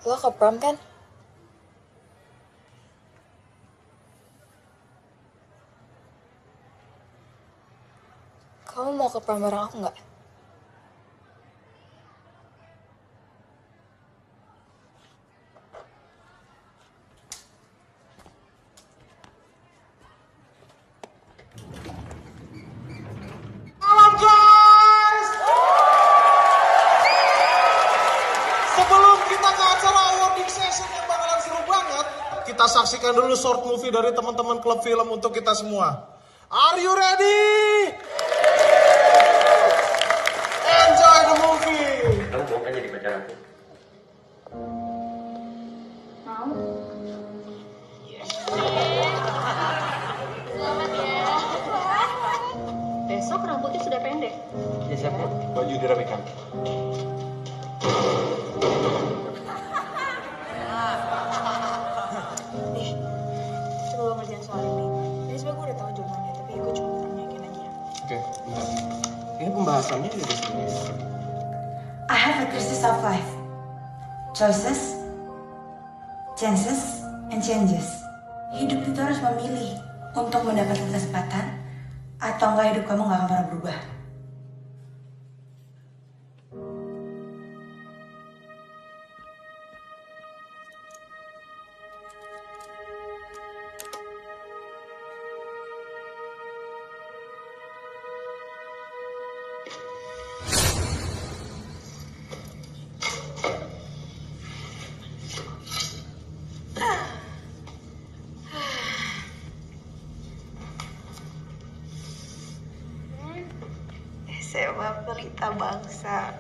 Lo ke prom kan? Kamu mau ke prom bareng aku nggak? kita saksikan dulu short movie dari teman-teman klub film untuk kita semua. Are you ready? Enjoy the movie. Kamu mau kan jadi pacar aku? Mau? Selamat ya. Besok rambutnya sudah pendek. Ya siapa? Baju dirapikan. Coba lo ngerjain soal ini. Jadi sebenernya gue udah tahu jawabannya, tapi gue cuma nanyain aja. Oke, bentar. Ini pembahasannya ada di sini. I have a crisis of life. Choices, chances, and changes. Hidup itu harus memilih untuk mendapatkan kesempatan atau enggak hidup kamu nggak akan pernah berubah. SMA Pelita Bangsa,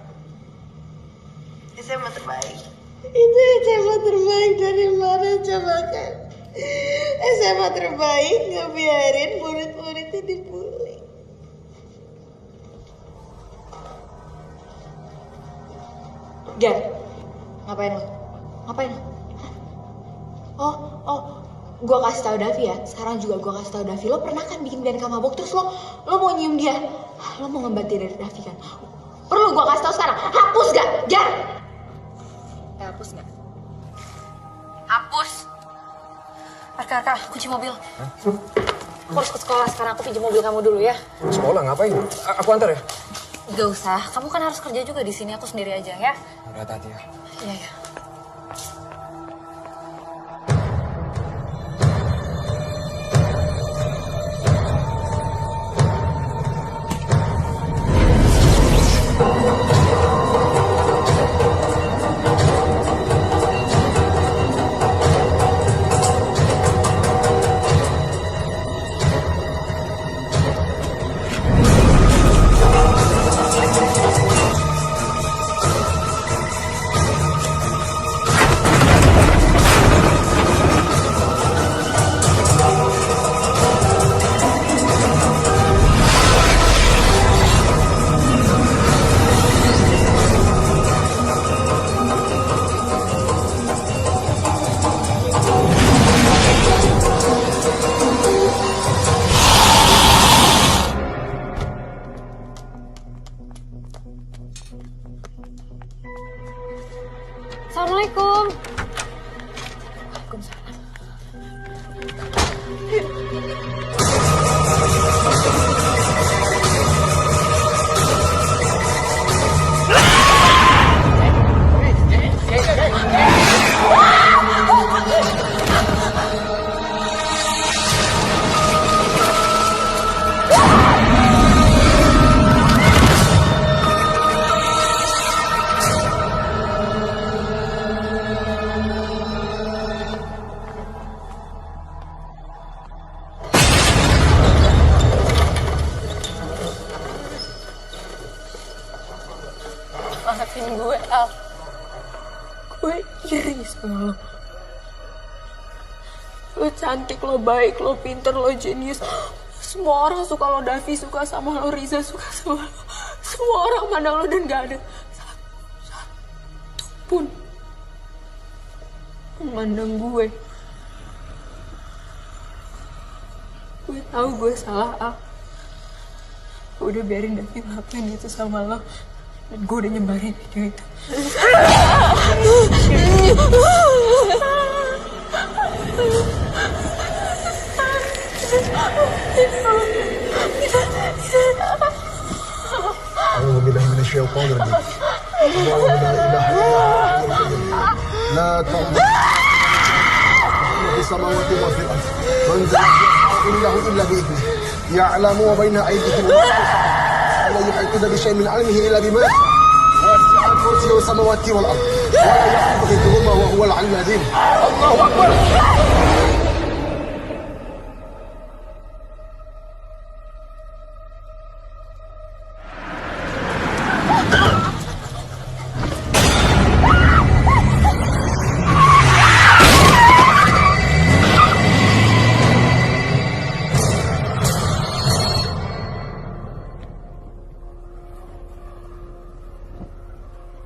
SMA terbaik. Itu SMA terbaik dari mana coba kan? SMA terbaik ngebiarin murid-muridnya dibully. Gan, ngapain lo? Ngapain lo? Gue kasih tau Davi ya. Sekarang juga gue kasih tau Davi. Lo pernah kan bikin Bianca mabok terus lo mau nyium dia. Lo mau ngembat dia dari Davi kan? Perlu gue kasih tau sekarang. Hapus gak? Jar! Hapus gak? Hapus! Arka, kunci mobil. Aku harus ke sekolah sekarang. Aku pinjam mobil kamu dulu ya. Sekolah ngapain? Aku antar ya? Gak usah. Kamu kan harus kerja juga di sini. Aku sendiri aja ya. Hati-hati ya. Iya. Assalamualaikum. Maafin gue, Al. Gue iri sama lo. Lo cantik, lo baik, lo pinter, lo jenius. Semua orang suka lo, Davi suka sama lo, Riza suka sama lo. Semua orang mandang lo dan gak ada satu pun memandang gue. Gue tahu gue salah, Al. Gue udah biarin Davi ngelakuin itu sama lo. Dan gue udah nyebarin video itu. A'udzubillahi minasyaitonir rajim. Allahu la ilaha illallah. La ta'budu fis samawati wa fil ardh. Man zallahu illa bihi. Ya'lamu wa baina aydihim wa la yuhituna bi shay'in min 'ilmihi illa bima wasi'a كرسيه السماوات والأرض ولا يحوطه حفظهما وهو العلي العظيم. الله أكبر.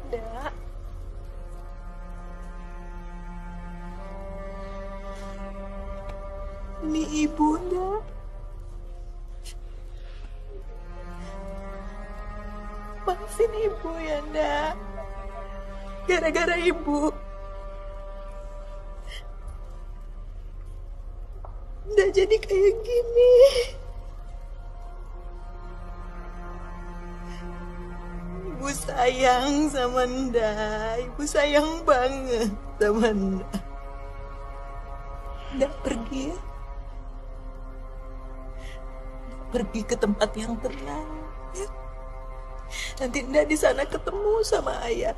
Dak. Ini ibu, Dak. Maafin ibu ya, Dak. Gara-gara ibu. Ndak jadi kayak gini. Ibu sayang sama Nda. Ibu sayang banget sama Nda. Nda pergi ya. Nda pergi ke tempat yang tenang. Ya. Nanti Nda di sana ketemu sama ayah.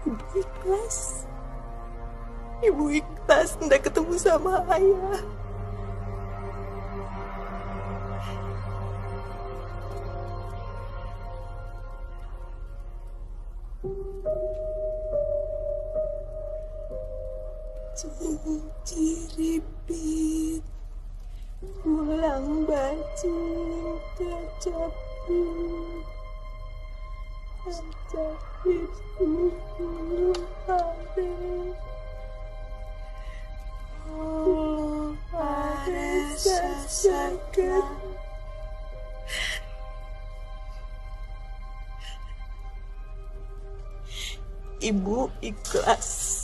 Ibu ikhlas. Ibu ikhlas Nda ketemu sama ayah. Ciripit ulang bacin kecapit kecapit dulu pade oh pade sasakan ibu ikhlas.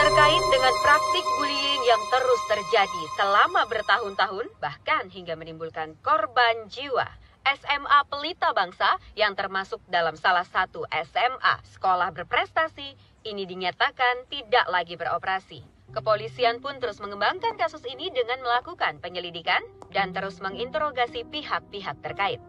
Terkait dengan praktik bullying yang terus terjadi selama bertahun-tahun, bahkan hingga menimbulkan korban jiwa, SMA Pelita Bangsa yang termasuk dalam salah satu SMA sekolah berprestasi ini dinyatakan tidak lagi beroperasi. Kepolisian pun terus mengembangkan kasus ini dengan melakukan penyelidikan dan terus menginterogasi pihak-pihak terkait.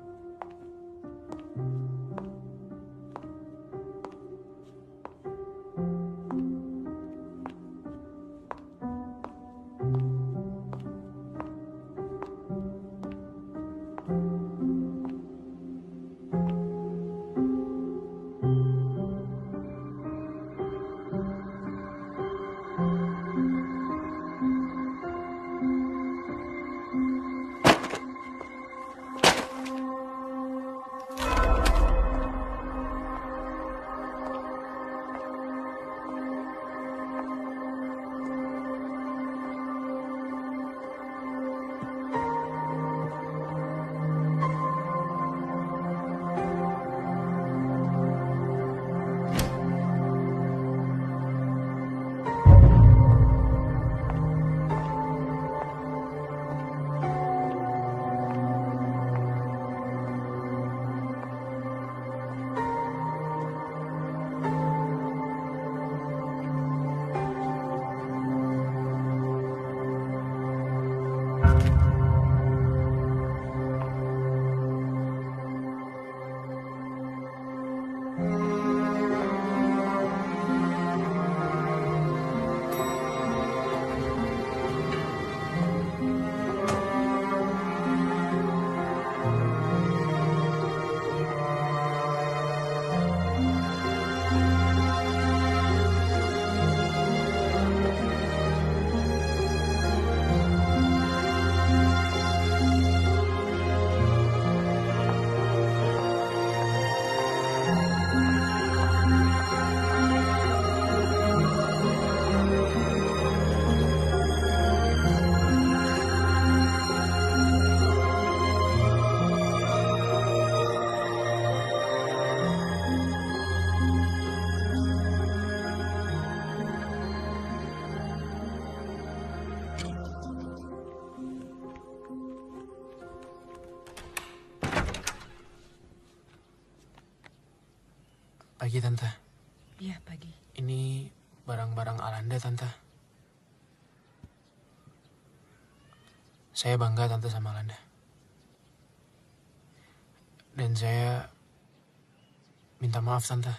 Pagi, Tante. Iya, pagi. Ini barang-barang Alanda, Tante. Saya bangga, Tante, sama Alanda. Dan saya minta maaf, Tante.